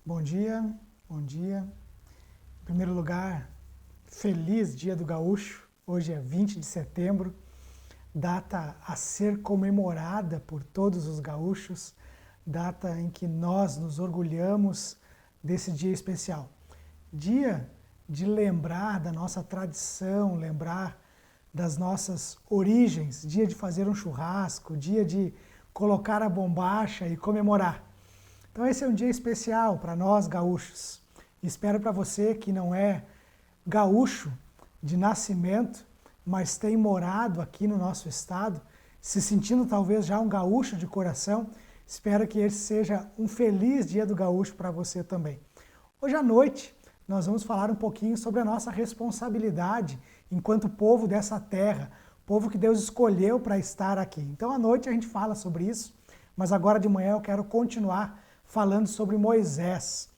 Bom dia, bom dia. Em primeiro lugar, feliz Dia do Gaúcho. Hoje é 20 de setembro, data a ser comemorada por todos os gaúchos, data em que nós nos orgulhamos desse dia especial. Dia de lembrar da nossa tradição, lembrar das nossas origens, dia de fazer um churrasco, dia de colocar a bombacha e comemorar. Então esse é um dia especial para nós gaúchos. Espero para você que não é gaúcho de nascimento, mas tem morado aqui no nosso estado, se sentindo talvez já um gaúcho de coração, espero que esse seja um feliz Dia do Gaúcho para você também. Hoje à noite nós vamos falar um pouquinho sobre a nossa responsabilidade enquanto povo dessa terra, povo que Deus escolheu para estar aqui. Então à noite a gente fala sobre isso, mas agora de manhã eu quero continuar falando sobre Moisés.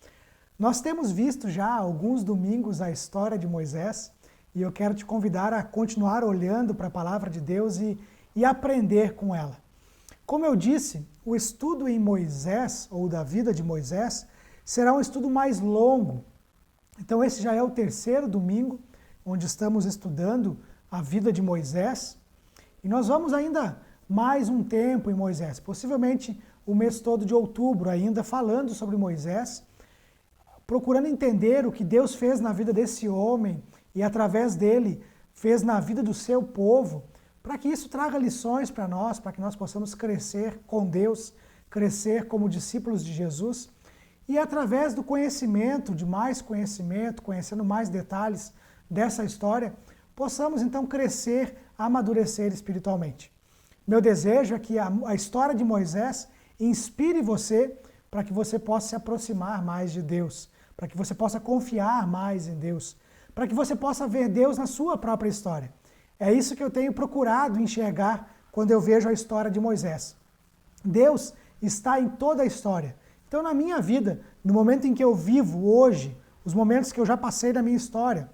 Nós temos visto já há alguns domingos a história de Moisés e eu quero te convidar a continuar olhando para a palavra de Deus e aprender com ela. Como eu disse, o estudo em Moisés, ou da vida de Moisés, será um estudo mais longo. Então esse já é o terceiro domingo onde estamos estudando a vida de Moisés e nós vamos ainda mais um tempo em Moisés, possivelmente o mês todo de outubro ainda falando sobre Moisés, procurando entender o que Deus fez na vida desse homem e através dele fez na vida do seu povo, para que isso traga lições para nós, para que nós possamos crescer com Deus, crescer como discípulos de Jesus e através do conhecimento, de mais conhecimento, conhecendo mais detalhes dessa história, possamos então crescer, amadurecer espiritualmente. Meu desejo é que a história de Moisés inspire você para que você possa se aproximar mais de Deus, para que você possa confiar mais em Deus, para que você possa ver Deus na sua própria história. É isso que eu tenho procurado enxergar quando eu vejo a história de Moisés. Deus está em toda a história. Então, na minha vida, no momento em que eu vivo hoje, os momentos que eu já passei na minha história,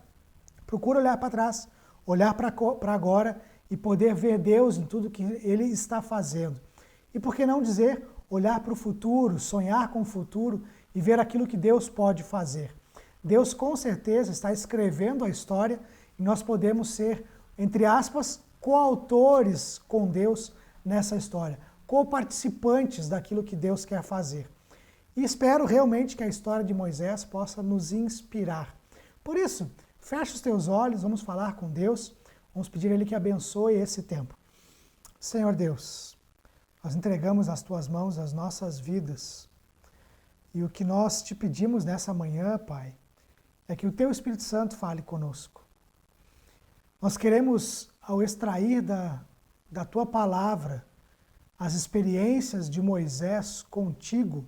procuro olhar para trás, olhar para agora e poder ver Deus em tudo que Ele está fazendo. E por que não dizer, olhar para o futuro, sonhar com o futuro e ver aquilo que Deus pode fazer. Deus com certeza está escrevendo a história e nós podemos ser, entre aspas, coautores com Deus nessa história, co-participantes daquilo que Deus quer fazer. E espero realmente que a história de Moisés possa nos inspirar. Por isso, feche os teus olhos, vamos falar com Deus, vamos pedir a Ele que abençoe esse tempo. Senhor Deus, nós entregamos às Tuas mãos as nossas vidas. E o que nós te pedimos nessa manhã, Pai, é que o Teu Espírito Santo fale conosco. Nós queremos, ao extrair da Tua palavra as experiências de Moisés contigo,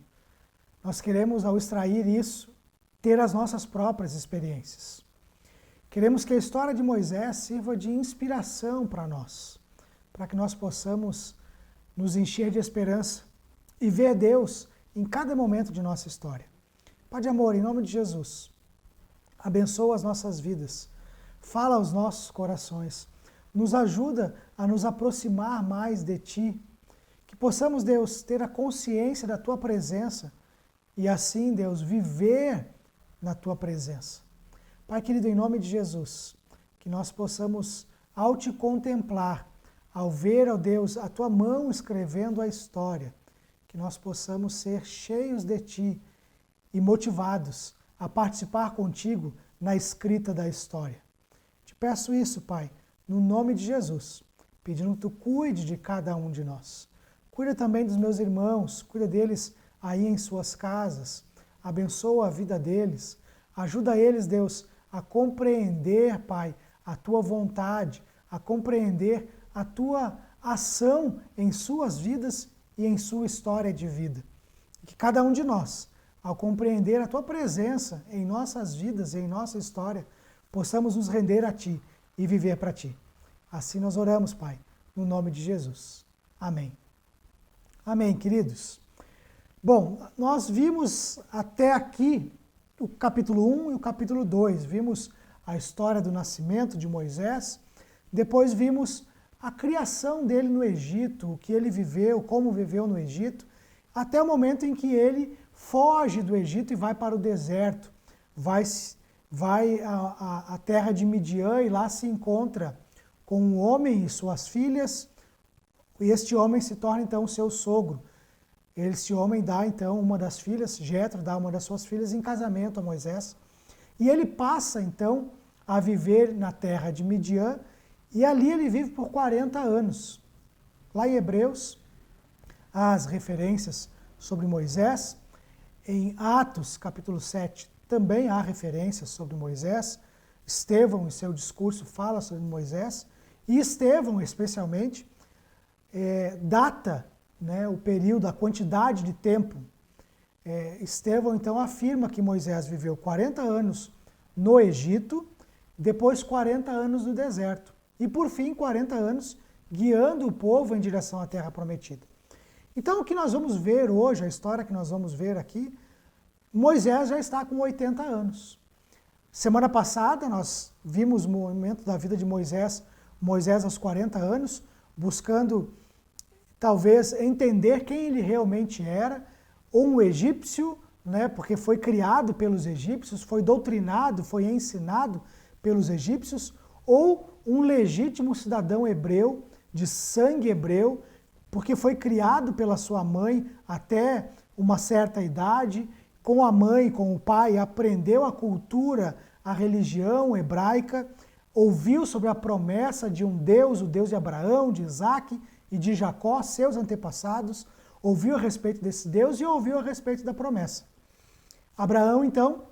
nós queremos, ao extrair isso, ter as nossas próprias experiências. Queremos que a história de Moisés sirva de inspiração para nós, para que nós possamos nos encher de esperança e ver Deus em cada momento de nossa história. Pai de amor, em nome de Jesus, abençoa as nossas vidas, fala aos nossos corações, nos ajuda a nos aproximar mais de Ti, que possamos, Deus, ter a consciência da Tua presença e assim, Deus, viver na Tua presença. Pai querido, em nome de Jesus, que nós possamos, ao Te contemplar, ao ver, ó Deus, a Tua mão escrevendo a história, que nós possamos ser cheios de Ti e motivados a participar contigo na escrita da história. Te peço isso, Pai, no nome de Jesus, pedindo que Tu cuide de cada um de nós. Cuida também dos meus irmãos, cuida deles aí em suas casas, abençoa a vida deles, ajuda eles, Deus, a compreender, Pai, a Tua vontade, a compreender a Tua ação em suas vidas e em sua história de vida. E que cada um de nós, ao compreender a Tua presença em nossas vidas e em nossa história, possamos nos render a Ti e viver para Ti. Assim nós oramos, Pai, no nome de Jesus. Amém. Amém, queridos. Bom, nós vimos até aqui o capítulo 1 e o capítulo 2. Vimos a história do nascimento de Moisés, depois vimos a criação dele no Egito, o que ele viveu, como viveu no Egito, até o momento em que ele foge do Egito e vai para o deserto, vai à terra de Midian e lá se encontra com um homem e suas filhas, e este homem se torna então seu sogro. Esse homem dá então uma das filhas, Jetro dá uma das suas filhas em casamento a Moisés, e ele passa então a viver na terra de Midian, e ali ele vive por 40 anos. Lá em Hebreus, há as referências sobre Moisés. Em Atos, capítulo 7, também há referências sobre Moisés. Estevão, em seu discurso, fala sobre Moisés. E Estevão, especialmente, data, né, o período, a quantidade de tempo. Estevão, então, afirma que Moisés viveu 40 anos no Egito, depois 40 anos no deserto. E, por fim, 40 anos guiando o povo em direção à Terra Prometida. Então, o que nós vamos ver hoje, a história que nós vamos ver aqui, Moisés já está com 80 anos. Semana passada, nós vimos o momento da vida de Moisés, Moisés aos 40 anos, buscando, talvez, entender quem ele realmente era, ou um egípcio, né, porque foi criado pelos egípcios, foi doutrinado, foi ensinado pelos egípcios, ou um legítimo cidadão hebreu, de sangue hebreu, porque foi criado pela sua mãe até uma certa idade, com a mãe, com o pai, aprendeu a cultura, a religião hebraica, ouviu sobre a promessa de um Deus, o Deus de Abraão, de Isaac e de Jacó, seus antepassados, ouviu a respeito desse Deus e ouviu a respeito da promessa. Abraão, então,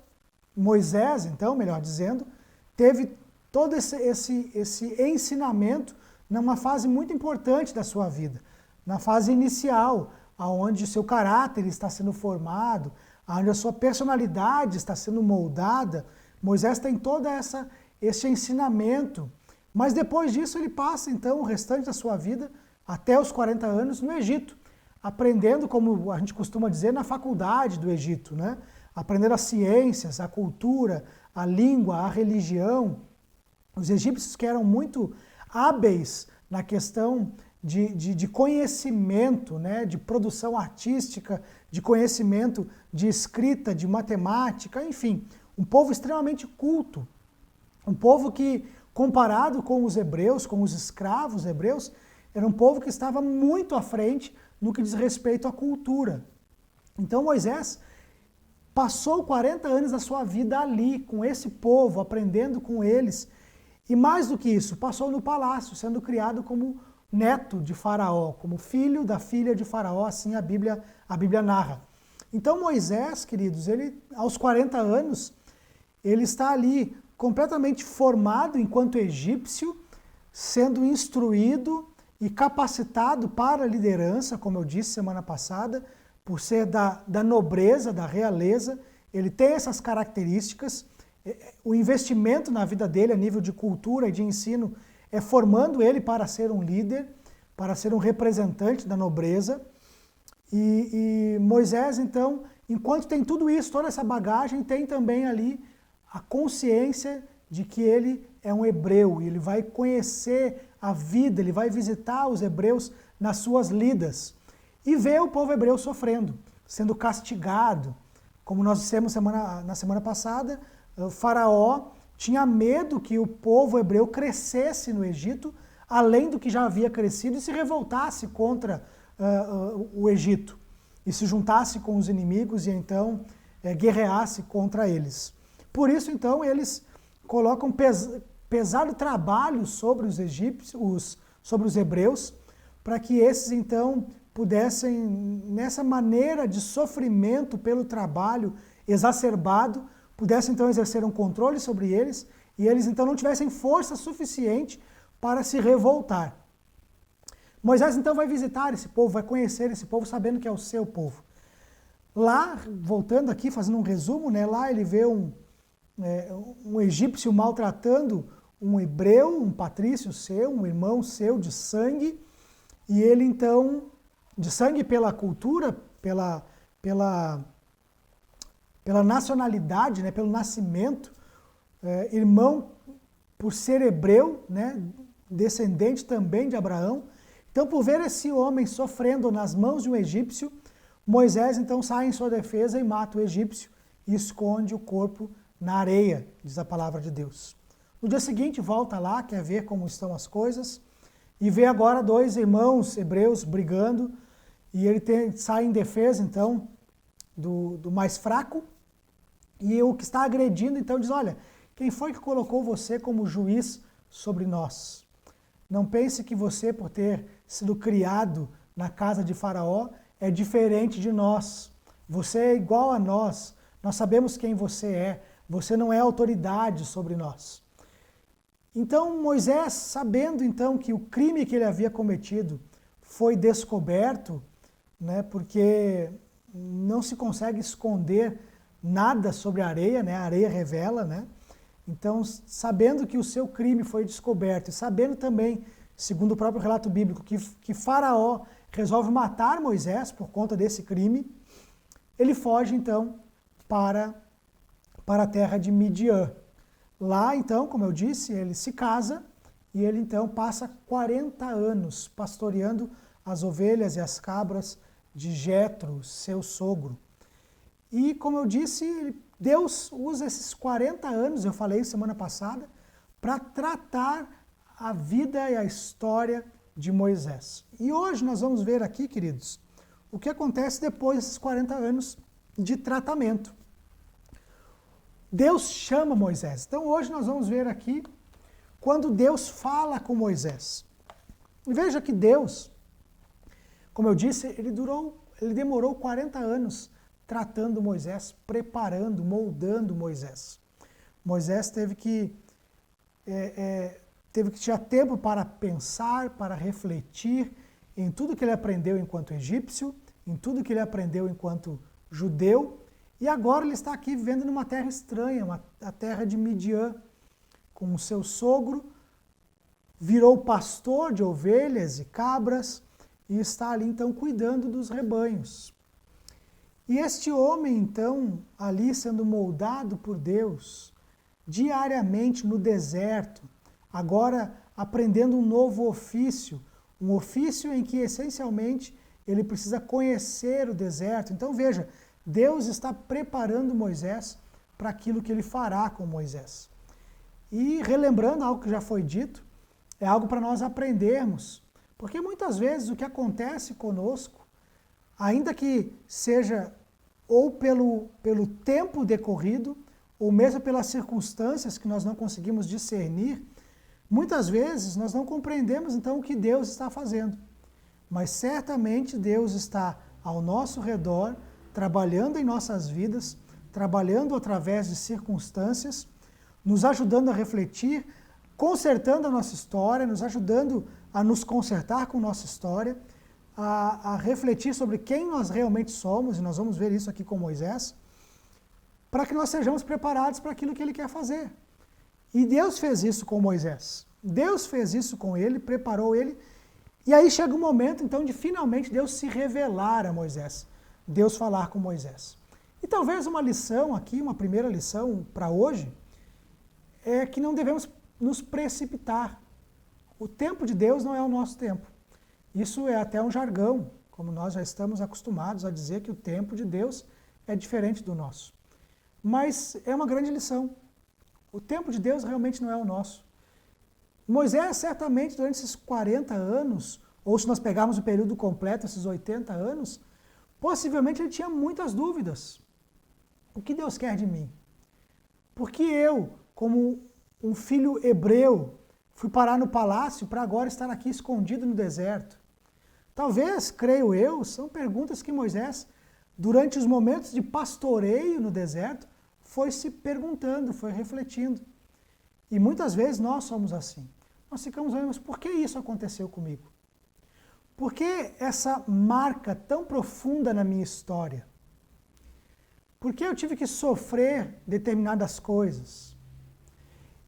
Moisés, então, melhor dizendo, teve todo esse ensinamento numa fase muito importante da sua vida, na fase inicial, onde o seu caráter está sendo formado, onde a sua personalidade está sendo moldada. Moisés tem todo esse ensinamento, mas depois disso ele passa então o restante da sua vida, até os 40 anos, no Egito, aprendendo, como a gente costuma dizer, na faculdade do Egito, né? Aprendendo as ciências, a cultura, a língua, a religião. Os egípcios, que eram muito hábeis na questão de conhecimento, né, de produção artística, de conhecimento de escrita, de matemática, enfim, um povo extremamente culto, um povo que, comparado com os hebreus, com os escravos hebreus, era um povo que estava muito à frente no que diz respeito à cultura. Então Moisés passou 40 anos da sua vida ali, com esse povo, aprendendo com eles, e mais do que isso, passou no palácio, sendo criado como neto de Faraó, como filho da filha de Faraó, assim a Bíblia narra. Então Moisés, queridos, ele aos 40 anos, ele está ali completamente formado enquanto egípcio, sendo instruído e capacitado para a liderança, como eu disse semana passada, por ser da nobreza, da realeza. Ele tem essas características. O investimento na vida dele a nível de cultura e de ensino é formando ele para ser um líder, para ser um representante da nobreza. E Moisés, então, enquanto tem tudo isso, toda essa bagagem, tem também ali a consciência de que ele é um hebreu, e ele vai conhecer a vida, ele vai visitar os hebreus nas suas lidas, e vê o povo hebreu sofrendo, sendo castigado. Como nós dissemos na semana passada, o Faraó tinha medo que o povo hebreu crescesse no Egito, além do que já havia crescido, e se revoltasse contra o Egito, e se juntasse com os inimigos e então guerreasse contra eles. Por isso, então, eles colocam pesado trabalho sobre os egípcios, sobre os hebreus, para que esses, então, pudessem, nessa maneira de sofrimento pelo trabalho exacerbado, pudessem, então, exercer um controle sobre eles, e eles, então, não tivessem força suficiente para se revoltar. Moisés, então, vai visitar esse povo, vai conhecer esse povo, sabendo que é o seu povo. Lá, voltando aqui, fazendo um resumo, né, lá ele vê um egípcio maltratando um hebreu, um patrício seu, um irmão seu de sangue, e ele então, de sangue pela cultura, pela nacionalidade, né, pelo nascimento, irmão por ser hebreu, né, descendente também de Abraão. Então, por ver esse homem sofrendo nas mãos de um egípcio, Moisés então sai em sua defesa e mata o egípcio e esconde o corpo na areia, diz a palavra de Deus. No dia seguinte volta lá, quer ver como estão as coisas, e vê agora dois irmãos hebreus brigando, e ele sai em defesa então do mais fraco, e o que está agredindo então diz, olha, quem foi que colocou você como juiz sobre nós? Não pense que você, por ter sido criado na casa de Faraó, é diferente de nós. Você é igual a nós. Nós sabemos quem você é. Você não é autoridade sobre nós. Então Moisés, sabendo então que o crime que ele havia cometido foi descoberto, né, porque não se consegue esconder nada sobre a areia, né, a areia revela, né? Então, sabendo que o seu crime foi descoberto e sabendo também, segundo o próprio relato bíblico, que Faraó resolve matar Moisés por conta desse crime, ele foge então para a terra de Midian. Lá então, como eu disse, ele se casa e ele então passa 40 anos pastoreando as ovelhas e as cabras de Jetro, seu sogro. E como eu disse, Deus usa esses 40 anos, eu falei semana passada, para tratar a vida e a história de Moisés. E hoje nós vamos ver aqui, queridos, o que acontece depois desses 40 anos de tratamento. Deus chama Moisés. Então hoje nós vamos ver aqui quando Deus fala com Moisés. E veja que Deus, como eu disse, ele demorou 40 anos tratando Moisés, preparando, moldando Moisés. Moisés teve que tirar tempo para pensar, para refletir em tudo que ele aprendeu enquanto egípcio, em tudo que ele aprendeu enquanto judeu, e agora ele está aqui vivendo numa terra estranha, a terra de Midian, com o seu sogro, virou pastor de ovelhas e cabras, e está ali então cuidando dos rebanhos. E este homem, então, ali sendo moldado por Deus, diariamente no deserto, agora aprendendo um novo ofício, um ofício em que, essencialmente, ele precisa conhecer o deserto. Então, veja, Deus está preparando Moisés para aquilo que ele fará com Moisés. E, relembrando algo que já foi dito, é algo para nós aprendermos, porque muitas vezes o que acontece conosco, ainda que seja ou pelo tempo decorrido, ou mesmo pelas circunstâncias que nós não conseguimos discernir, muitas vezes nós não compreendemos então o que Deus está fazendo. Mas certamente Deus está ao nosso redor, trabalhando em nossas vidas, trabalhando através de circunstâncias, nos ajudando a refletir, consertando a nossa história, nos ajudando a nos consertar com nossa história, a refletir sobre quem nós realmente somos, e nós vamos ver isso aqui com Moisés, para que nós sejamos preparados para aquilo que ele quer fazer. E Deus fez isso com Moisés. Deus fez isso com ele, preparou ele, e aí chega o momento, então, de finalmente Deus se revelar a Moisés, Deus falar com Moisés. E talvez uma lição aqui, uma primeira lição para hoje, é que não devemos nos precipitar. O tempo de Deus não é o nosso tempo. Isso é até um jargão, como nós já estamos acostumados a dizer que o tempo de Deus é diferente do nosso. Mas é uma grande lição. O tempo de Deus realmente não é o nosso. Moisés, certamente, durante esses 40 anos, ou se nós pegarmos o período completo, esses 80 anos, possivelmente ele tinha muitas dúvidas. O que Deus quer de mim? Por que eu, como um filho hebreu, fui parar no palácio para agora estar aqui escondido no deserto? Talvez, creio eu, são perguntas que Moisés, durante os momentos de pastoreio no deserto, foi se perguntando, foi refletindo. E muitas vezes nós somos assim. Nós ficamos olhando, mas por que isso aconteceu comigo? Por que essa marca tão profunda na minha história? Por que eu tive que sofrer determinadas coisas?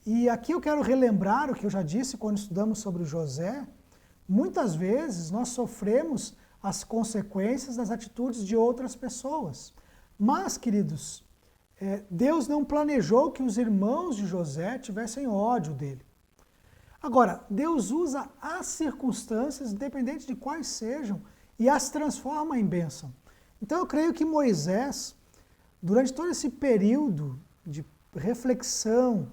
E aqui eu quero relembrar o que eu já disse quando estudamos sobre José. Muitas vezes nós sofremos as consequências das atitudes de outras pessoas. Mas, queridos, Deus não planejou que os irmãos de José tivessem ódio dele. Agora, Deus usa as circunstâncias, independente de quais sejam, e as transforma em bênção. Então eu creio que Moisés, durante todo esse período de reflexão,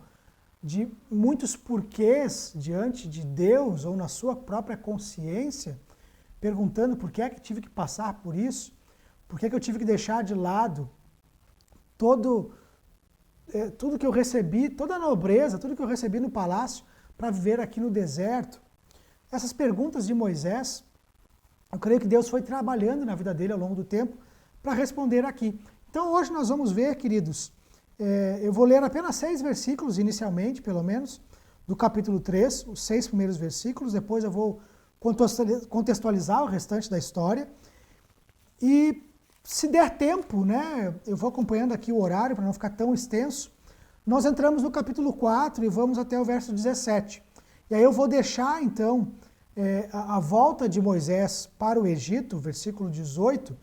de muitos porquês diante de Deus ou na sua própria consciência, perguntando por que é que tive que passar por isso, por que é que eu tive que deixar de lado tudo que eu recebi, toda a nobreza, tudo que eu recebi no palácio para viver aqui no deserto. Essas perguntas de Moisés, eu creio que Deus foi trabalhando na vida dele ao longo do tempo para responder aqui. Então hoje nós vamos ver, queridos, eu vou ler apenas 6 versículos inicialmente, pelo menos, do capítulo 3, os 6 primeiros versículos, depois eu vou contextualizar o restante da história. E se der tempo, né, eu vou acompanhando aqui o horário para não ficar tão extenso, nós entramos no capítulo 4 e vamos até o verso 17. E aí eu vou deixar, então, a volta de Moisés para o Egito, versículo 18,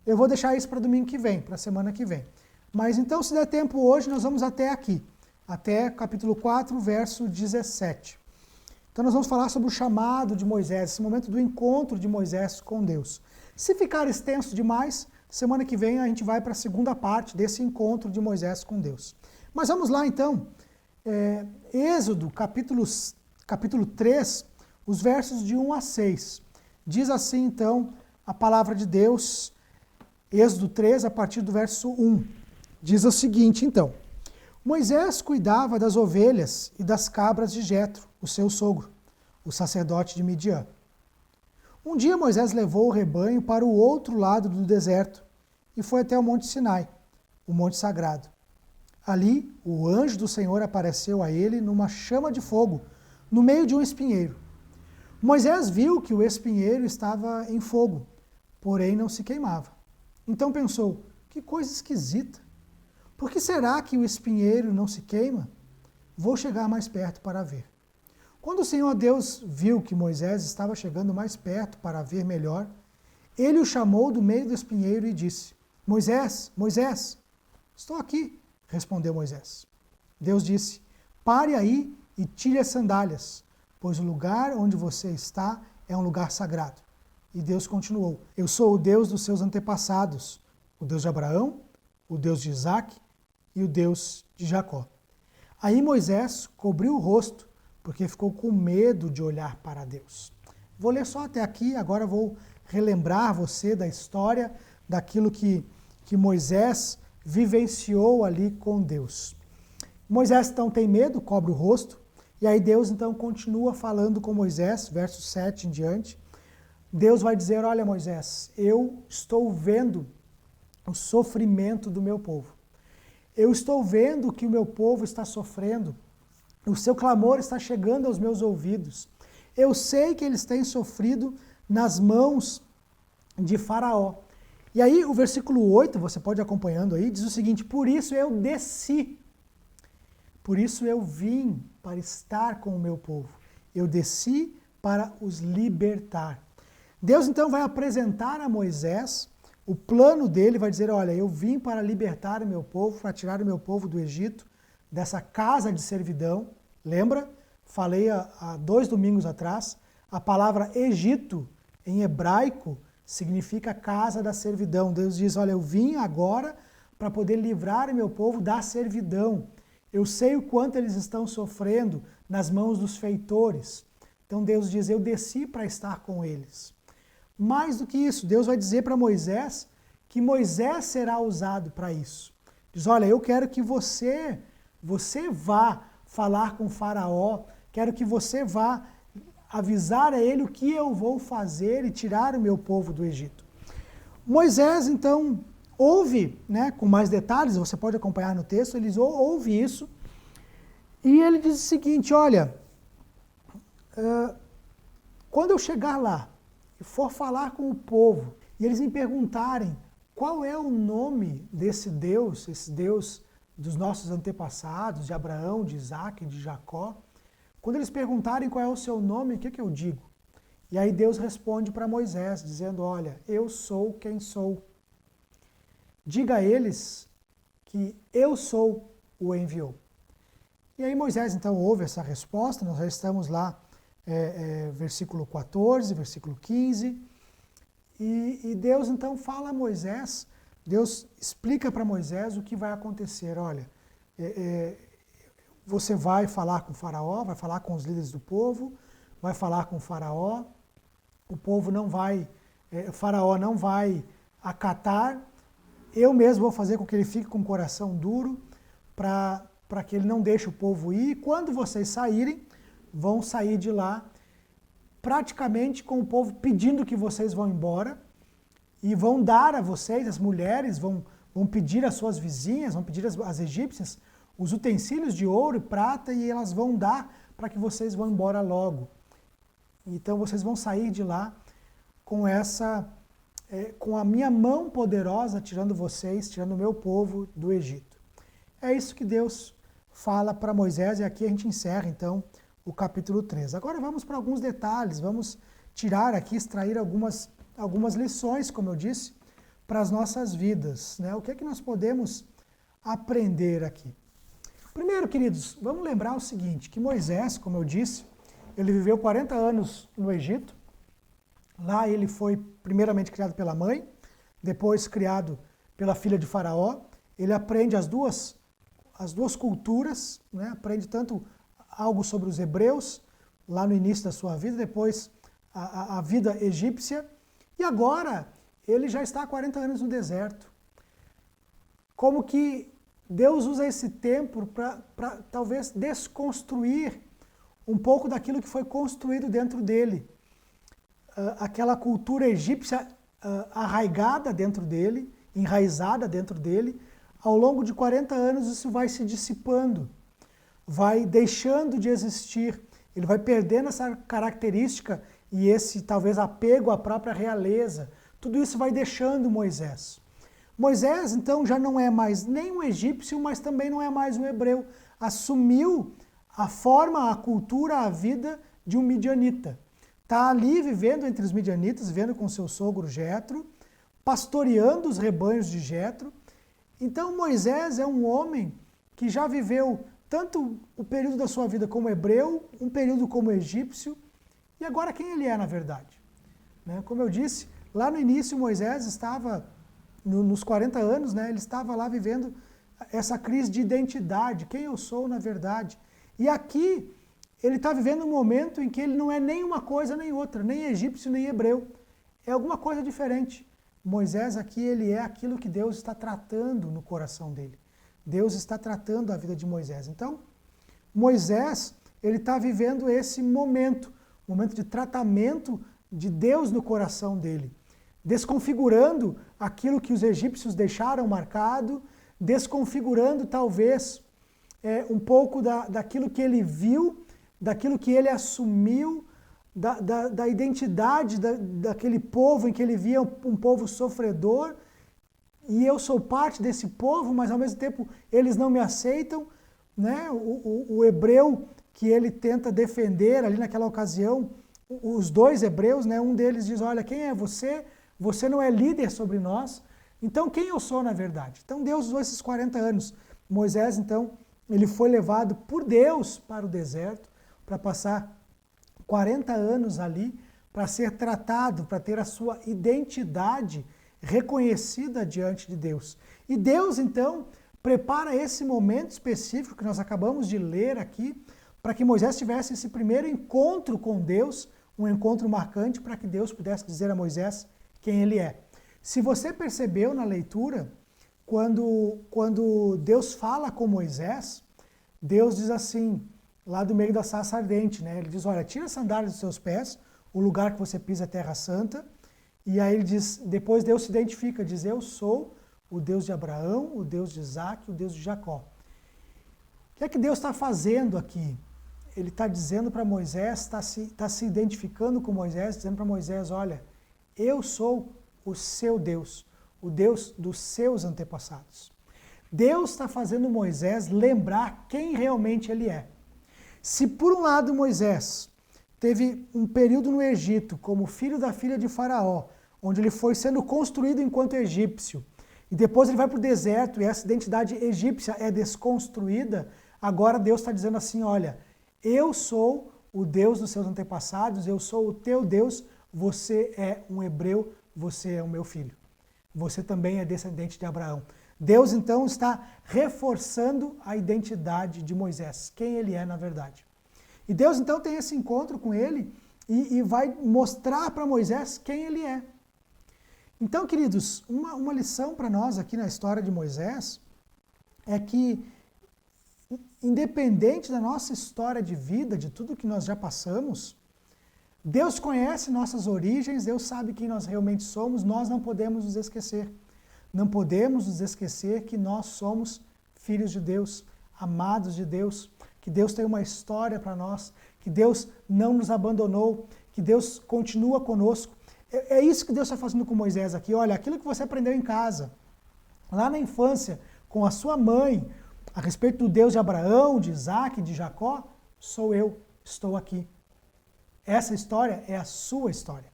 eu vou deixar isso para domingo que vem, para a semana que vem. Mas então, se der tempo hoje, nós vamos até aqui, até capítulo 4, verso 17. Então nós vamos falar sobre o chamado de Moisés, esse momento do encontro de Moisés com Deus. Se ficar extenso demais, semana que vem a gente vai para a segunda parte desse encontro de Moisés com Deus. Mas vamos lá então, Êxodo, capítulo 3, os versos de 1 a 6. Diz assim então a palavra de Deus, Êxodo 3, a partir do verso 1. Diz o seguinte então: Moisés cuidava das ovelhas e das cabras de Jetro, o seu sogro, o sacerdote de Midian. Um dia Moisés levou o rebanho para o outro lado do deserto e foi até o Monte Sinai, o monte sagrado. Ali, o anjo do Senhor apareceu a ele numa chama de fogo, no meio de um espinheiro. Moisés viu que o espinheiro estava em fogo, porém não se queimava. Então pensou, que coisa esquisita. Por que será que o espinheiro não se queima? Vou chegar mais perto para ver. Quando o Senhor Deus viu que Moisés estava chegando mais perto para ver melhor, ele o chamou do meio do espinheiro e disse: Moisés, Moisés, estou aqui, respondeu Moisés. Deus disse: pare aí e tire as sandálias, pois o lugar onde você está é um lugar sagrado. E Deus continuou: eu sou o Deus dos seus antepassados, o Deus de Abraão, o Deus de Isaque e o Deus de Jacó. Aí Moisés cobriu o rosto, porque ficou com medo de olhar para Deus. Vou ler só até aqui, agora vou relembrar você da história, daquilo que Moisés vivenciou ali com Deus. Moisés então tem medo, cobre o rosto, e aí Deus então continua falando com Moisés, verso 7 em diante. Deus vai dizer: olha Moisés, eu estou vendo o sofrimento do meu povo. Eu estou vendo que o meu povo está sofrendo. O seu clamor está chegando aos meus ouvidos. Eu sei que eles têm sofrido nas mãos de Faraó. E aí o versículo 8, você pode ir acompanhando aí, diz o seguinte: por isso eu desci. Por isso eu vim para estar com o meu povo. Eu desci para os libertar. Deus então vai apresentar a Moisés o plano dele, vai dizer: olha, eu vim para libertar o meu povo, para tirar o meu povo do Egito, dessa casa de servidão. Lembra? Falei há 2 domingos atrás, a palavra Egito, em hebraico, significa casa da servidão. Deus diz: olha, eu vim agora para poder livrar o meu povo da servidão. Eu sei o quanto eles estão sofrendo nas mãos dos feitores. Então Deus diz: eu desci para estar com eles. Mais do que isso, Deus vai dizer para Moisés que Moisés será usado para isso. Diz: olha, eu quero que você vá falar com Faraó, quero que você vá avisar a ele o que eu vou fazer e tirar o meu povo do Egito. Moisés, então, ouve, né, com mais detalhes, você pode acompanhar no texto, ele ouve isso, e ele diz o seguinte: olha, quando eu chegar lá e for falar com o povo, e eles me perguntarem qual é o nome desse Deus, esse Deus dos nossos antepassados, de Abraão, de Isaque, de Jacó, quando eles perguntarem qual é o seu nome, o que eu digo? E aí Deus responde para Moisés, dizendo: olha, eu sou quem sou. Diga a eles que eu sou o enviou. E aí Moisés então ouve essa resposta, nós já estamos lá, versículo 14, versículo 15, E Deus então fala a Moisés, Deus explica para Moisés o que vai acontecer. Olha, você vai falar com o faraó, vai falar com os líderes do povo, vai falar com o faraó, o povo não vai, o faraó não vai acatar, eu mesmo vou fazer com que ele fique com o coração duro para que ele não deixe o povo ir. E quando vocês saírem, vão sair de lá praticamente com o povo pedindo que vocês vão embora e vão dar a vocês, as mulheres vão pedir às suas vizinhas, vão pedir às egípcias os utensílios de ouro e prata e elas vão dar para que vocês vão embora logo. Então vocês vão sair de lá com a minha mão poderosa tirando vocês, tirando o meu povo do Egito. É isso que Deus fala para Moisés e aqui a gente encerra então o capítulo 3. Agora vamos para alguns detalhes, vamos tirar aqui, extrair algumas lições, como eu disse, para as nossas vidas, né? O que é que nós podemos aprender aqui? Primeiro, queridos, vamos lembrar o seguinte, que Moisés, como eu disse, ele viveu 40 anos no Egito. Lá ele foi primeiramente criado pela mãe, depois criado pela filha de Faraó. Ele aprende as duas culturas, né? Aprende tanto algo sobre os hebreus, lá no início da sua vida, depois a vida egípcia, e agora ele já está há 40 anos no deserto. Como que Deus usa esse tempo para talvez desconstruir um pouco daquilo que foi construído dentro dele. Aquela cultura egípcia arraigada dentro dele, enraizada dentro dele, ao longo de 40 anos isso vai se dissipando, vai deixando de existir, ele vai perdendo essa característica e esse talvez apego à própria realeza. Tudo isso vai deixando Moisés. Moisés então já não é mais nem um egípcio, mas também não é mais um hebreu. Assumiu a forma, a cultura, a vida de um midianita. Está ali vivendo entre os midianitas, vivendo com seu sogro Jetro, pastoreando os rebanhos de Jetro. Então Moisés é um homem que já viveu tanto o período da sua vida como hebreu, um período como egípcio, e agora quem ele é na verdade? Né? Como eu disse, lá no início Moisés estava, nos 40 anos, né, ele estava lá vivendo essa crise de identidade, quem eu sou na verdade. E aqui ele está vivendo um momento em que ele não é nem uma coisa nem outra, nem egípcio nem hebreu, é alguma coisa diferente. Moisés aqui ele é aquilo que Deus está tratando no coração dele. Deus está tratando a vida de Moisés. Então, Moisés, ele está vivendo esse momento de tratamento de Deus no coração dele, desconfigurando aquilo que os egípcios deixaram marcado, desconfigurando talvez um pouco daquilo que ele viu, daquilo que ele assumiu, da identidade daquele povo em que ele via um povo sofredor, e eu sou parte desse povo, mas ao mesmo tempo eles não me aceitam, né? O hebreu que ele tenta defender ali naquela ocasião, os dois hebreus, né? Um deles diz, olha, quem é você? Você não é líder sobre nós, então quem eu sou na verdade? Então Deus usou esses 40 anos. Moisés, então, ele foi levado por Deus para o deserto, para passar 40 anos ali, para ser tratado, para ter a sua identidade reconhecida diante de Deus. E Deus, então, prepara esse momento específico que nós acabamos de ler aqui, para que Moisés tivesse esse primeiro encontro com Deus, um encontro marcante, para que Deus pudesse dizer a Moisés quem ele é. Se você percebeu na leitura, quando Deus fala com Moisés, Deus diz assim, lá do meio da sarça ardente, né? Ele diz, olha, tira as sandálias dos seus pés, o lugar que você pisa é terra santa. E aí ele diz, depois Deus se identifica, diz, eu sou o Deus de Abraão, o Deus de Isaac, o Deus de Jacó. O que é que Deus está fazendo aqui? Ele está dizendo para Moisés, está se identificando com Moisés, dizendo para Moisés, olha, eu sou o seu Deus, o Deus dos seus antepassados. Deus está fazendo Moisés lembrar quem realmente ele é. Se por um lado Moisés teve um período no Egito como filho da filha de Faraó, onde ele foi sendo construído enquanto egípcio, e depois ele vai para o deserto e essa identidade egípcia é desconstruída, agora Deus está dizendo assim, olha, eu sou o Deus dos seus antepassados, eu sou o teu Deus, você é um hebreu, você é o meu filho. Você também é descendente de Abraão. Deus, então, está reforçando a identidade de Moisés, quem ele é na verdade. E Deus, então, tem esse encontro com ele e vai mostrar para Moisés quem ele é. Então, queridos, uma lição para nós aqui na história de Moisés é que, independente da nossa história de vida, de tudo que nós já passamos, Deus conhece nossas origens, Deus sabe quem nós realmente somos, nós não podemos nos esquecer. Não podemos nos esquecer que nós somos filhos de Deus, amados de Deus, que Deus tem uma história para nós, que Deus não nos abandonou, que Deus continua conosco. É isso que Deus está fazendo com Moisés aqui. Olha, aquilo que você aprendeu em casa, lá na infância, com a sua mãe, a respeito do Deus de Abraão, de Isaac, de Jacó, sou eu, estou aqui. Essa história é a sua história.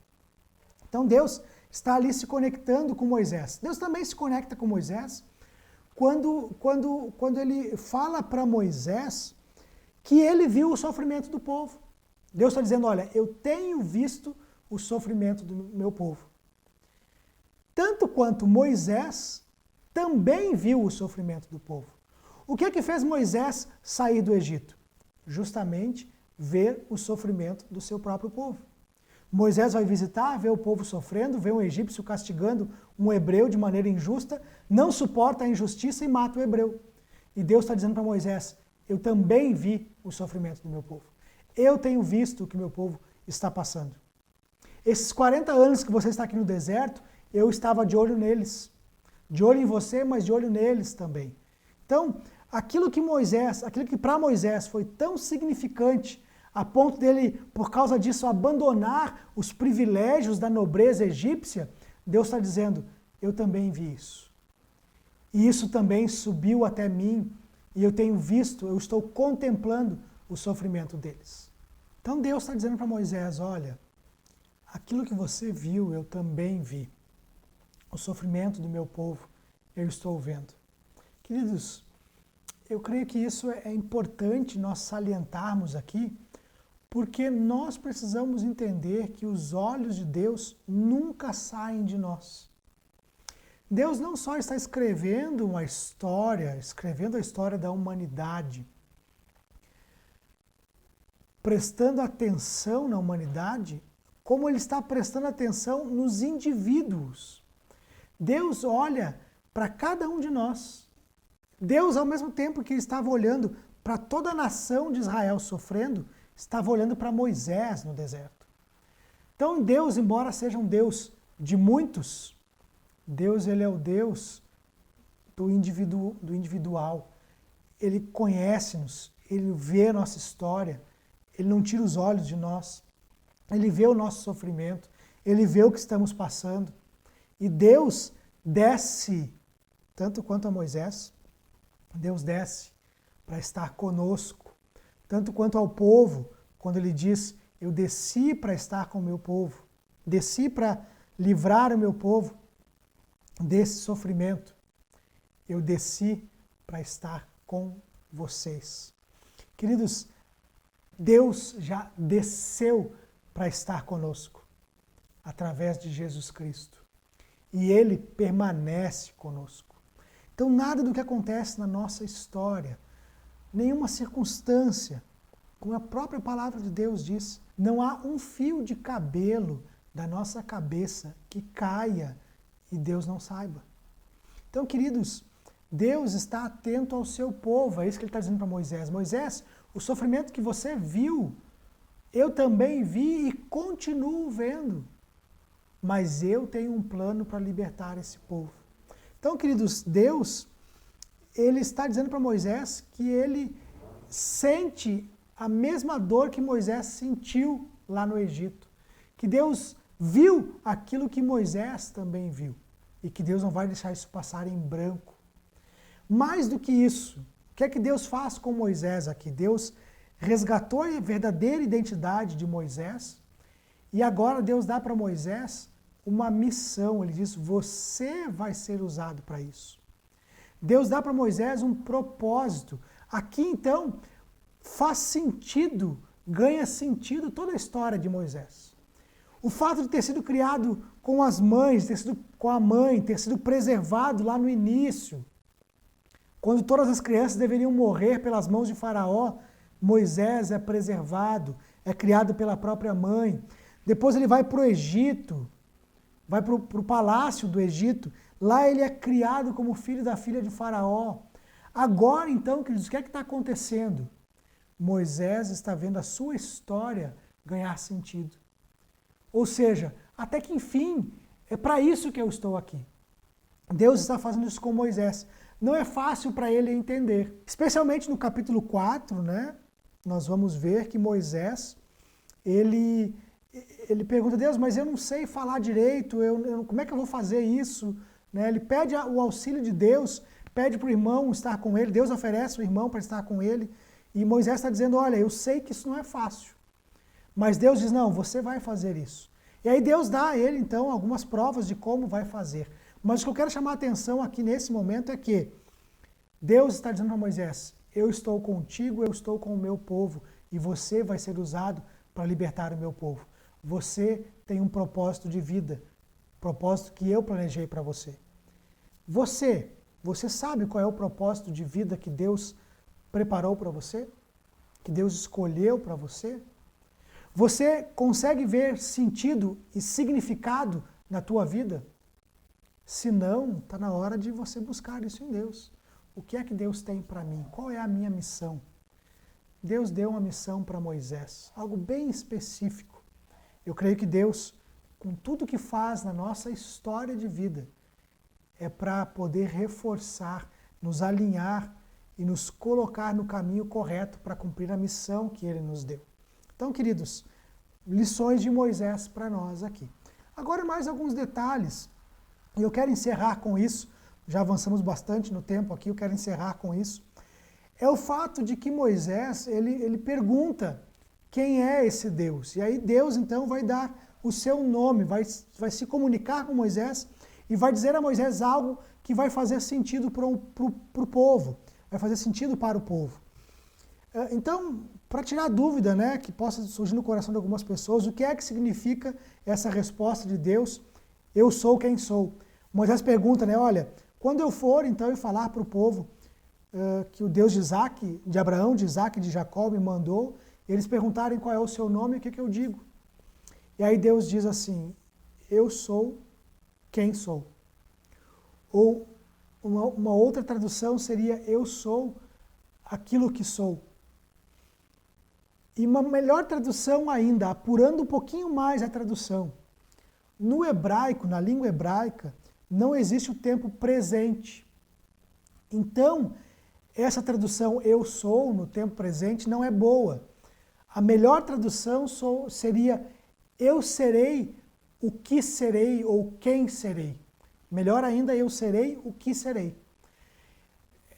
Então Deus está ali se conectando com Moisés. Deus também se conecta com Moisés quando ele fala para Moisés que ele viu o sofrimento do povo. Deus está dizendo, olha, eu tenho visto o sofrimento do meu povo. Tanto quanto Moisés também viu o sofrimento do povo. O que é que fez Moisés sair do Egito? Justamente ver o sofrimento do seu próprio povo. Moisés vai visitar, vê o povo sofrendo, vê um egípcio castigando um hebreu de maneira injusta, não suporta a injustiça e mata o hebreu. E Deus está dizendo para Moisés, eu também vi o sofrimento do meu povo. Eu tenho visto o que meu povo está passando. Esses 40 anos que você está aqui no deserto, eu estava de olho neles. De olho em você, mas de olho neles também. Então, aquilo que para Moisés foi tão significante, a ponto dele, por causa disso, abandonar os privilégios da nobreza egípcia, Deus está dizendo, eu também vi isso. E isso também subiu até mim, e eu tenho visto, eu estou contemplando o sofrimento deles. Então Deus está dizendo para Moisés, olha, aquilo que você viu, eu também vi. O sofrimento do meu povo, eu estou vendo. Queridos, eu creio que isso é importante nós salientarmos aqui, porque nós precisamos entender que os olhos de Deus nunca saem de nós. Deus não só está escrevendo uma história, escrevendo a história da humanidade, prestando atenção na humanidade, como Ele está prestando atenção nos indivíduos. Deus olha para cada um de nós. Deus, ao mesmo tempo que estava olhando para toda a nação de Israel sofrendo, estava olhando para Moisés no deserto. Então Deus, embora seja um Deus de muitos, Deus ele é o Deus do individual. Ele conhece-nos, Ele vê a nossa história, Ele não tira os olhos de nós, Ele vê o nosso sofrimento, Ele vê o que estamos passando. E Deus desce, tanto quanto a Moisés, Deus desce para estar conosco, tanto quanto ao povo, quando ele diz, eu desci para estar com o meu povo, desci para livrar o meu povo desse sofrimento, eu desci para estar com vocês. Queridos, Deus já desceu para estar conosco, através de Jesus Cristo, e Ele permanece conosco. Então nada do que acontece na nossa história, nenhuma circunstância, como a própria palavra de Deus diz, não há um fio de cabelo da nossa cabeça que caia e Deus não saiba. Então, queridos, Deus está atento ao seu povo, é isso que Ele está dizendo para Moisés. Moisés, o sofrimento que você viu, eu também vi e continuo vendo, mas eu tenho um plano para libertar esse povo. Então, queridos, Deus, Ele está dizendo para Moisés que Ele sente a mesma dor que Moisés sentiu lá no Egito. Que Deus viu aquilo que Moisés também viu. E que Deus não vai deixar isso passar em branco. Mais do que isso, o que é que Deus faz com Moisés aqui? Deus resgatou a verdadeira identidade de Moisés e agora Deus dá para Moisés uma missão. Ele diz, você vai ser usado para isso. Deus dá para Moisés um propósito. Aqui, então, faz sentido, ganha sentido toda a história de Moisés. O fato de ter sido criado com as mães, ter sido com a mãe, ter sido preservado lá no início, quando todas as crianças deveriam morrer pelas mãos de Faraó, Moisés é preservado, é criado pela própria mãe. Depois ele vai para o Egito, vai para o palácio do Egito. Lá ele é criado como filho da filha de Faraó. Agora, então, queridos, o que é que está acontecendo? Moisés está vendo a sua história ganhar sentido. Ou seja, até que enfim, é para isso que eu estou aqui. Deus está fazendo isso com Moisés. Não é fácil para ele entender. Especialmente no capítulo 4, né? Nós vamos ver que Moisés, ele pergunta a Deus, mas eu não sei falar direito, como é que eu vou fazer isso? Né? Ele pede o auxílio de Deus, pede para o irmão estar com ele, Deus oferece o irmão para estar com ele, e Moisés está dizendo, olha, eu sei que isso não é fácil. Mas Deus diz, não, você vai fazer isso. E aí Deus dá a ele, então, algumas provas de como vai fazer. Mas o que eu quero chamar a atenção aqui nesse momento é que Deus está dizendo para Moisés, eu estou contigo, eu estou com o meu povo, e você vai ser usado para libertar o meu povo. Você tem um propósito de vida, propósito que eu planejei para você. Você sabe qual é o propósito de vida que Deus preparou para você? Que Deus escolheu para você? Você consegue ver sentido e significado na tua vida? Se não, está na hora de você buscar isso em Deus. O que é que Deus tem para mim? Qual é a minha missão? Deus deu uma missão para Moisés, algo bem específico. Eu creio que Deus, com tudo que faz na nossa história de vida, é para poder reforçar, nos alinhar e nos colocar no caminho correto para cumprir a missão que Ele nos deu. Então, queridos, lições de Moisés para nós aqui. Agora mais alguns detalhes, e eu quero encerrar com isso, já avançamos bastante no tempo aqui, eu quero encerrar com isso. É o fato de que Moisés, ele pergunta quem é esse Deus. E aí Deus, então, vai dar o seu nome, vai se comunicar com Moisés e vai dizer a Moisés algo que vai fazer sentido para o povo, vai fazer sentido para o povo. Então, para tirar a dúvida, né, que possa surgir no coração de algumas pessoas, o que é que significa essa resposta de Deus, eu sou quem sou? Moisés pergunta, né, olha, quando eu for, então, e falar para o povo que o Deus de Isaac, de Abraão, de Isaac e de Jacó me mandou, eles perguntarem qual é o seu nome, o que eu digo? E aí Deus diz assim, eu sou quem sou. Ou uma outra tradução seria, eu sou aquilo que sou. E uma melhor tradução ainda, apurando um pouquinho mais a tradução. No hebraico, na língua hebraica, não existe o tempo presente. Então, essa tradução eu sou no tempo presente não é boa. A melhor tradução seria eu serei o que serei ou quem serei. Melhor ainda, eu serei o que serei.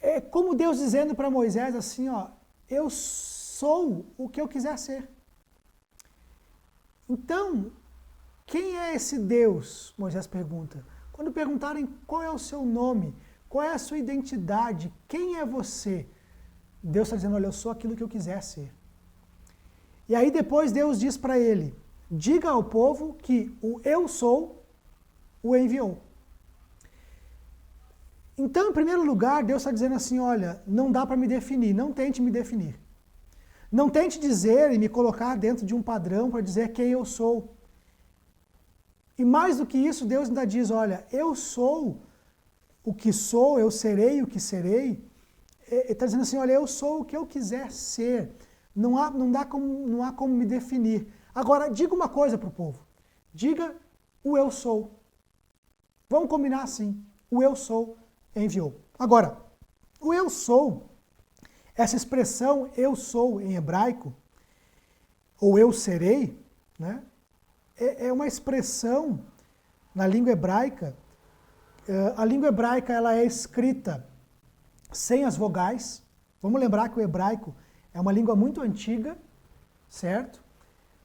É como Deus dizendo para Moisés assim, ó, eu sou o que eu quiser ser. Então, quem é esse Deus? Moisés pergunta. Quando perguntarem qual é o seu nome, qual é a sua identidade, quem é você? Deus está dizendo, olha, eu sou aquilo que eu quiser ser. E aí depois Deus diz para ele, diga ao povo que o eu sou o enviou. Então, em primeiro lugar, Deus está dizendo assim, olha, não dá para me definir, não tente me definir. Não tente dizer e me colocar dentro de um padrão para dizer quem eu sou. E mais do que isso, Deus ainda diz, olha, eu sou o que sou, eu serei o que serei. Ele está dizendo assim, olha, eu sou o que eu quiser ser. Não há como me definir. Agora, diga uma coisa para o povo. Diga o eu sou. Vamos combinar assim. O eu sou enviou. Agora, o eu sou, essa expressão eu sou em hebraico, ou eu serei, né, é uma expressão na língua hebraica. A língua hebraica ela é escrita sem as vogais. Vamos lembrar que o hebraico é uma língua muito antiga, certo?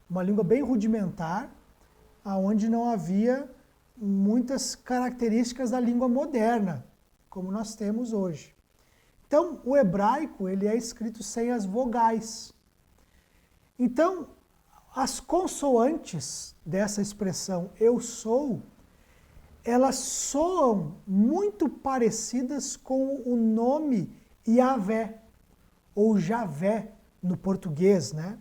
Uma língua bem rudimentar, onde não havia muitas características da língua moderna, como nós temos hoje. Então, o hebraico ele é escrito sem as vogais. Então, As consoantes dessa expressão eu sou, elas soam muito parecidas com o nome Yahvé, ou Javé no português, né?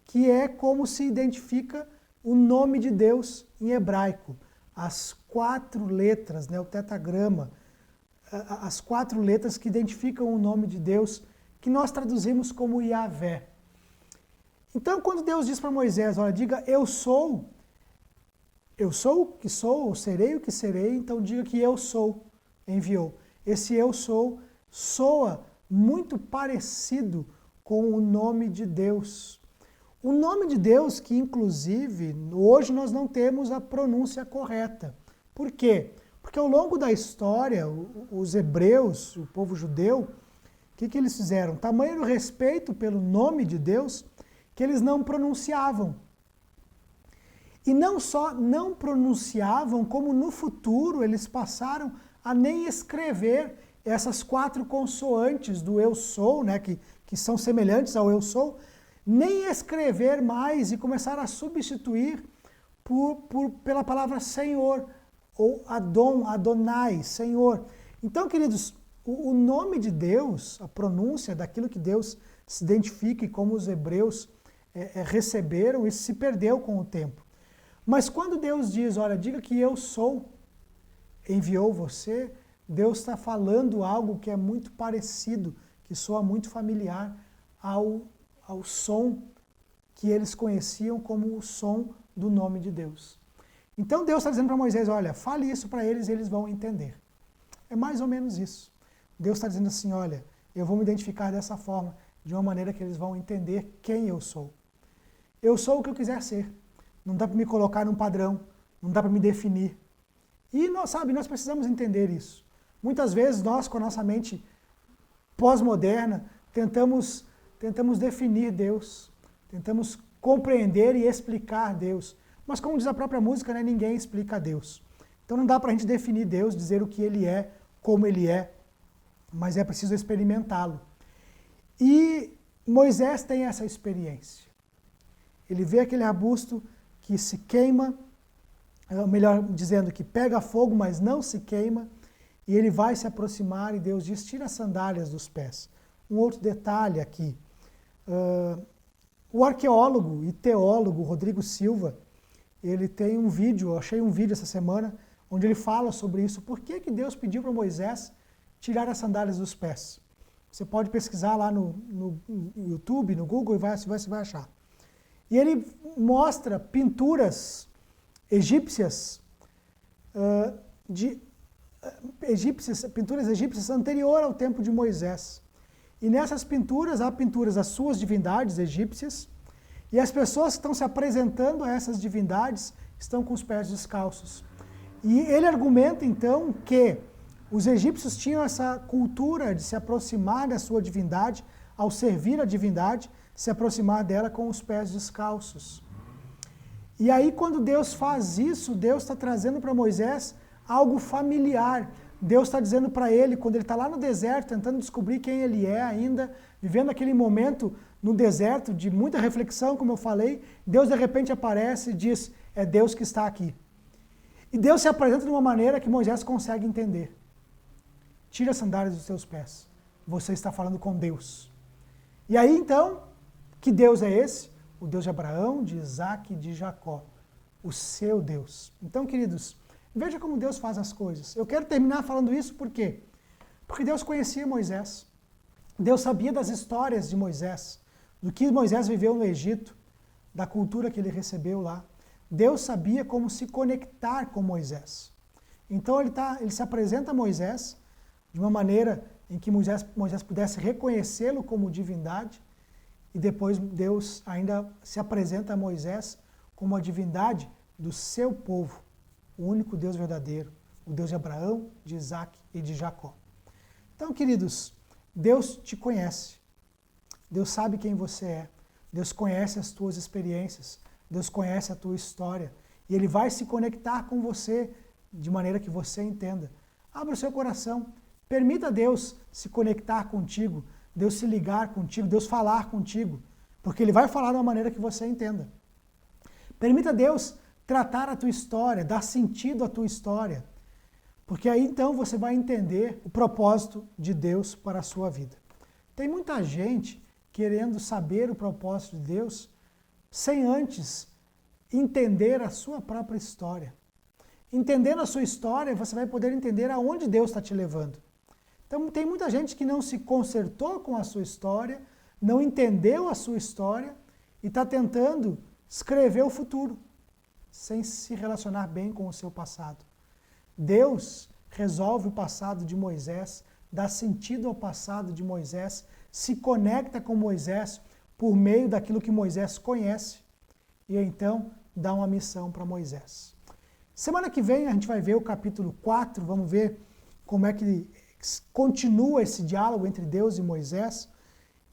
Que é como se identifica o nome de Deus em hebraico. As 4 letras, né? O tetragrama, as 4 letras que identificam o nome de Deus, que nós traduzimos como Yahvé. Então, quando Deus diz para Moisés, olha, diga eu sou o que sou, ou serei o que serei, então diga que eu sou, enviou. Esse eu sou soa muito parecido com o nome de Deus. O nome de Deus que, inclusive, hoje nós não temos a pronúncia correta. Por quê? Porque ao longo da história, os hebreus, o povo judeu, o que eles fizeram? Tamanho respeito pelo nome de Deus que eles não pronunciavam. E não só não pronunciavam, como no futuro eles passaram a nem escrever essas 4 consoantes do eu sou, né, que são semelhantes ao eu sou, nem escrever mais e começaram a substituir pela palavra Senhor, ou Adon, Adonai, Senhor. Então, queridos, o nome de Deus, a pronúncia daquilo que Deus se identifica e como os hebreus receberam, isso se perdeu com o tempo. Mas quando Deus diz, olha, diga que eu sou, enviou você, Deus está falando algo que é muito parecido, que soa muito familiar ao som que eles conheciam como o som do nome de Deus. Então Deus está dizendo para Moisés, olha, fale isso para eles e eles vão entender. É mais ou menos isso. Deus está dizendo assim, olha, eu vou me identificar dessa forma, de uma maneira que eles vão entender quem eu sou. Eu sou o que eu quiser ser. Não dá para me colocar num padrão, não dá para me definir. E nós precisamos entender isso. Muitas vezes nós, com a nossa mente pós-moderna, tentamos definir Deus, tentamos compreender e explicar Deus. Mas como diz a própria música, né, ninguém explica Deus. Então não dá para a gente definir Deus, dizer o que Ele é, como Ele é, mas é preciso experimentá-lo. E Moisés tem essa experiência. Ele vê aquele arbusto que se queima, melhor dizendo, que pega fogo, mas não se queima, e ele vai se aproximar e Deus diz, tira as sandálias dos pés. Um outro detalhe aqui, o arqueólogo e teólogo Rodrigo Silva, ele tem um vídeo, eu achei um vídeo essa semana, onde ele fala sobre isso, por que Deus pediu para Moisés tirar as sandálias dos pés. Você pode pesquisar lá no YouTube, no Google, e você vai achar. E ele mostra pinturas egípcias, pinturas egípcias anterior ao tempo de Moisés. E nessas pinturas, há pinturas das suas divindades egípcias, e as pessoas que estão se apresentando a essas divindades estão com os pés descalços. E ele argumenta, então, que os egípcios tinham essa cultura de se aproximar da sua divindade, ao servir a divindade, se aproximar dela com os pés descalços. E aí, quando Deus faz isso, Deus está trazendo para Moisés algo familiar. Deus está dizendo para ele, quando ele está lá no deserto, tentando descobrir quem ele é ainda, vivendo aquele momento no deserto de muita reflexão, como eu falei, Deus de repente aparece e diz, é Deus que está aqui. E Deus se apresenta de uma maneira que Moisés consegue entender. Tira as sandálias dos seus pés. Você está falando com Deus. E aí, então, que Deus é esse? O Deus de Abraão, de Isaac e de Jacó. O seu Deus. Então, queridos, veja como Deus faz as coisas. Eu quero terminar falando isso por quê? Porque Deus conhecia Moisés. Deus sabia das histórias de Moisés, do que Moisés viveu no Egito, da cultura que ele recebeu lá. Deus sabia como se conectar com Moisés. Então ele se apresenta a Moisés de uma maneira em que Moisés pudesse reconhecê-lo como divindade, e depois Deus ainda se apresenta a Moisés como a divindade do seu povo, o único Deus verdadeiro, o Deus de Abraão, de Isaac e de Jacó. Então, queridos, Deus te conhece, Deus sabe quem você é, Deus conhece as tuas experiências, Deus conhece a tua história, e Ele vai se conectar com você de maneira que você entenda. Abra o seu coração, permita Deus se conectar contigo, Deus se ligar contigo, Deus falar contigo, porque Ele vai falar de uma maneira que você entenda. Permita Deus tratar a tua história, dar sentido à tua história. Porque aí então você vai entender o propósito de Deus para a sua vida. Tem muita gente querendo saber o propósito de Deus sem antes entender a sua própria história. Entendendo a sua história, você vai poder entender aonde Deus está te levando. Então tem muita gente que não se consertou com a sua história, não entendeu a sua história e está tentando escrever o futuro, sem se relacionar bem com o seu passado. Deus resolve o passado de Moisés, dá sentido ao passado de Moisés, se conecta com Moisés por meio daquilo que Moisés conhece e então dá uma missão para Moisés. Semana que vem a gente vai ver o capítulo 4, vamos ver como é que continua esse diálogo entre Deus e Moisés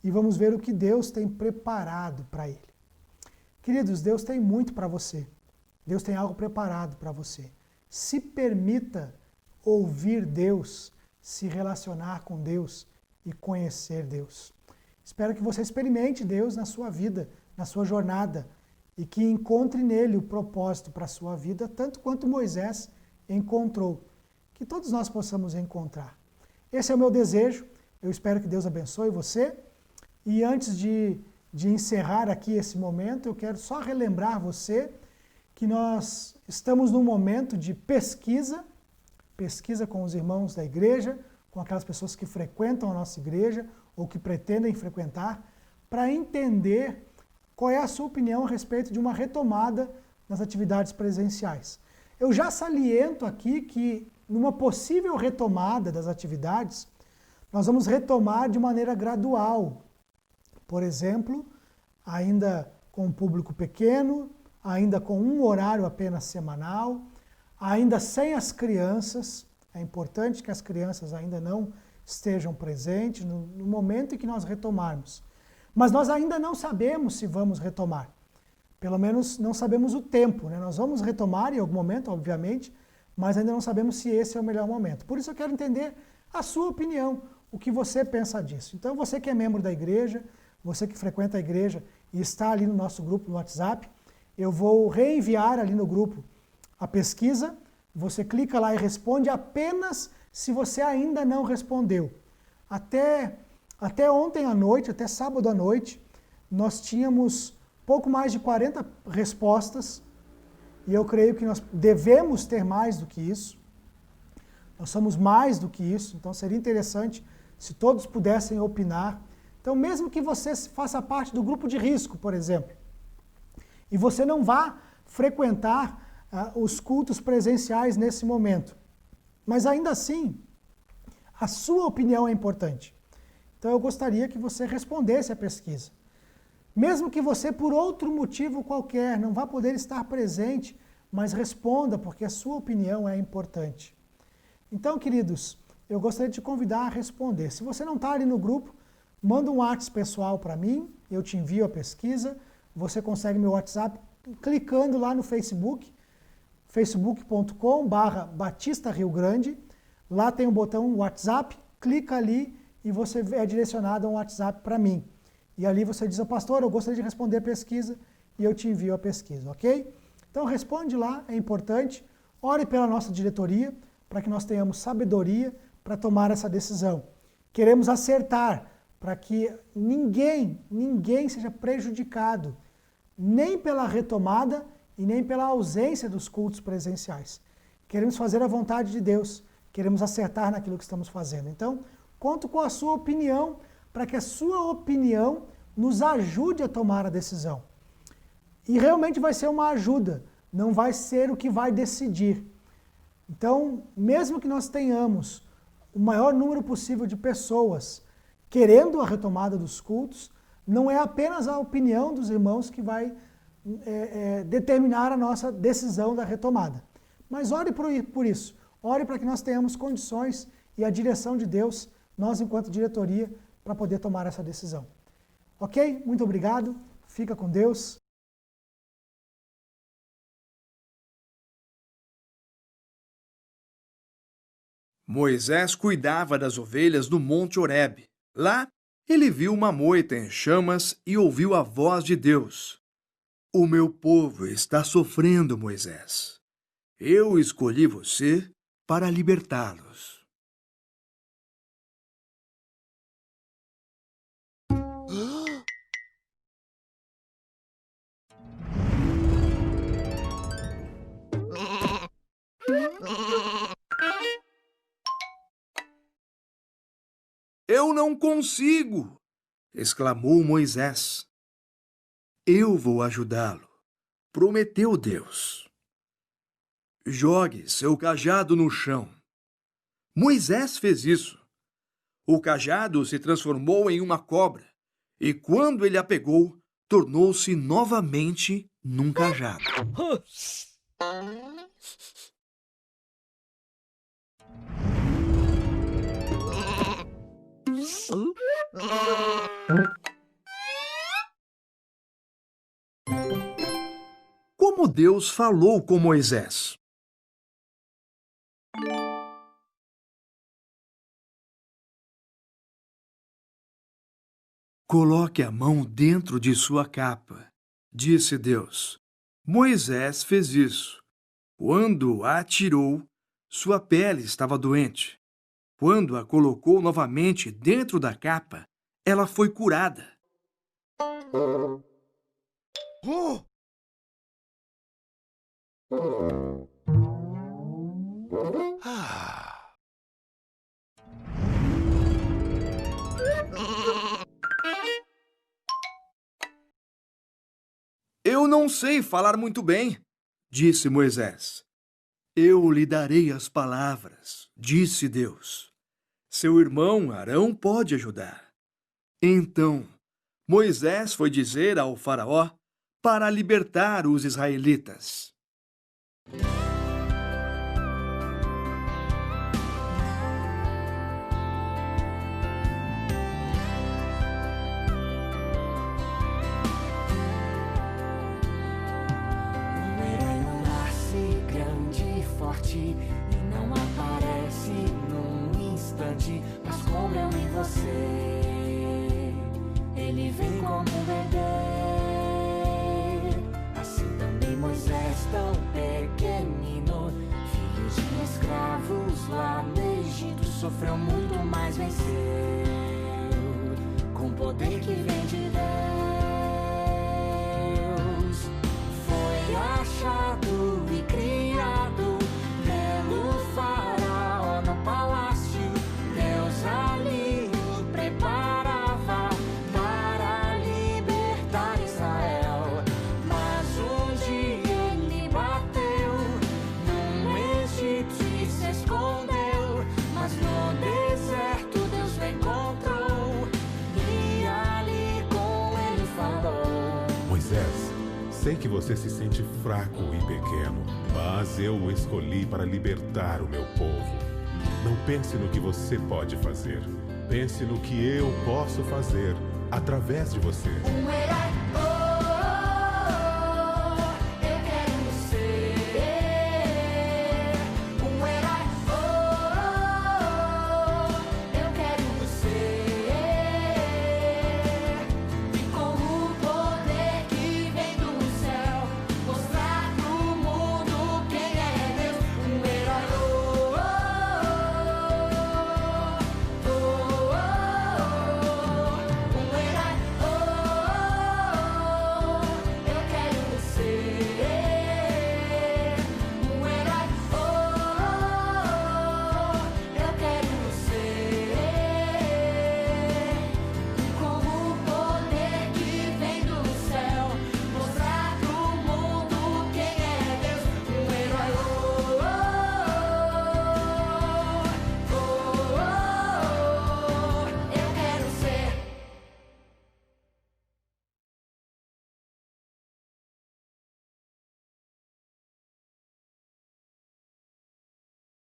e vamos ver o que Deus tem preparado para ele. Queridos, Deus tem muito para você. Deus tem algo preparado para você. Se permita ouvir Deus, se relacionar com Deus e conhecer Deus. Espero que você experimente Deus na sua vida, na sua jornada, e que encontre nele o propósito para a sua vida, tanto quanto Moisés encontrou. Que todos nós possamos encontrar. Esse é o meu desejo, eu espero que Deus abençoe você. E antes de encerrar aqui esse momento, eu quero só relembrar você que nós estamos num momento de pesquisa com os irmãos da igreja, com aquelas pessoas que frequentam a nossa igreja ou que pretendem frequentar, para entender qual é a sua opinião a respeito de uma retomada nas atividades presenciais. Eu já saliento aqui que numa possível retomada das atividades, nós vamos retomar de maneira gradual. Por exemplo, ainda com um público pequeno, ainda com um horário apenas semanal, ainda sem as crianças. É importante que as crianças ainda não estejam presentes no momento em que nós retomarmos. Mas nós ainda não sabemos se vamos retomar. Pelo menos não sabemos o tempo, né? Nós vamos retomar em algum momento, obviamente, mas ainda não sabemos se esse é o melhor momento. Por isso eu quero entender a sua opinião, o que você pensa disso. Então você que é membro da igreja, você que frequenta a igreja e está ali no nosso grupo no WhatsApp, eu vou reenviar ali no grupo a pesquisa, você clica lá e responde apenas se você ainda não respondeu. Até ontem à noite, até sábado à noite, nós tínhamos pouco mais de 40 respostas e eu creio que nós devemos ter mais do que isso. Nós somos mais do que isso, então seria interessante se todos pudessem opinar. Então, mesmo que você faça parte do grupo de risco, por exemplo, e você não vá frequentar os cultos presenciais nesse momento, mas ainda assim, a sua opinião é importante. Então, eu gostaria que você respondesse à pesquisa. Mesmo que você, por outro motivo qualquer, não vá poder estar presente, mas responda, porque a sua opinião é importante. Então, queridos, eu gostaria de te convidar a responder. Se você não está ali no grupo, manda um WhatsApp pessoal para mim, eu te envio a pesquisa, você consegue meu WhatsApp clicando lá no Facebook, facebook.com/Batista Rio Grande, lá tem o botão WhatsApp, clica ali e você é direcionado a um WhatsApp para mim. E ali você diz, pastor, eu gostaria de responder a pesquisa e eu te envio a pesquisa, ok? Então responde lá, é importante, ore pela nossa diretoria para que nós tenhamos sabedoria para tomar essa decisão. Queremos acertar para que ninguém seja prejudicado, nem pela retomada e nem pela ausência dos cultos presenciais. Queremos fazer a vontade de Deus, queremos acertar naquilo que estamos fazendo. Então, conto com a sua opinião, para que a sua opinião nos ajude a tomar a decisão. E realmente vai ser uma ajuda, não vai ser o que vai decidir. Então, mesmo que nós tenhamos o maior número possível de pessoas querendo a retomada dos cultos, não é apenas a opinião dos irmãos que vai determinar a nossa decisão da retomada. Mas ore por isso, ore para que nós tenhamos condições e a direção de Deus, nós enquanto diretoria, para poder tomar essa decisão. Ok? Muito obrigado, fica com Deus. Moisés cuidava das ovelhas no Monte Horebe. Lá, ele viu uma moita em chamas e ouviu a voz de Deus. O meu povo está sofrendo, Moisés. Eu escolhi você para libertá-los. Eu não consigo! Exclamou Moisés. Eu vou ajudá-lo, prometeu Deus. Jogue seu cajado no chão. Moisés fez isso. O cajado se transformou em uma cobra, e quando ele a pegou, tornou-se novamente num cajado. Como Deus falou com Moisés? Coloque a mão dentro de sua capa, disse Deus. Moisés fez isso. Quando a tirou, sua pele estava doente. Quando a colocou novamente dentro da capa, ela foi curada. Eu não sei falar muito bem, disse Moisés. Eu lhe darei as palavras, disse Deus. Seu irmão Arão pode ajudar. Então, Moisés foi dizer ao faraó para libertar os israelitas. E não aparece num instante, mas como eu e você, ele vem como um bebê. Assim também Moisés, tão pequenino, filho de escravos lá no Egito, sofreu muito, mas venceu, com poder que vem de Deus. Foi achado e criado Sei que você se sente fraco e pequeno, mas eu o escolhi para libertar o meu povo. Não pense no que você pode fazer. Pense no que eu posso fazer através de você. Um herói.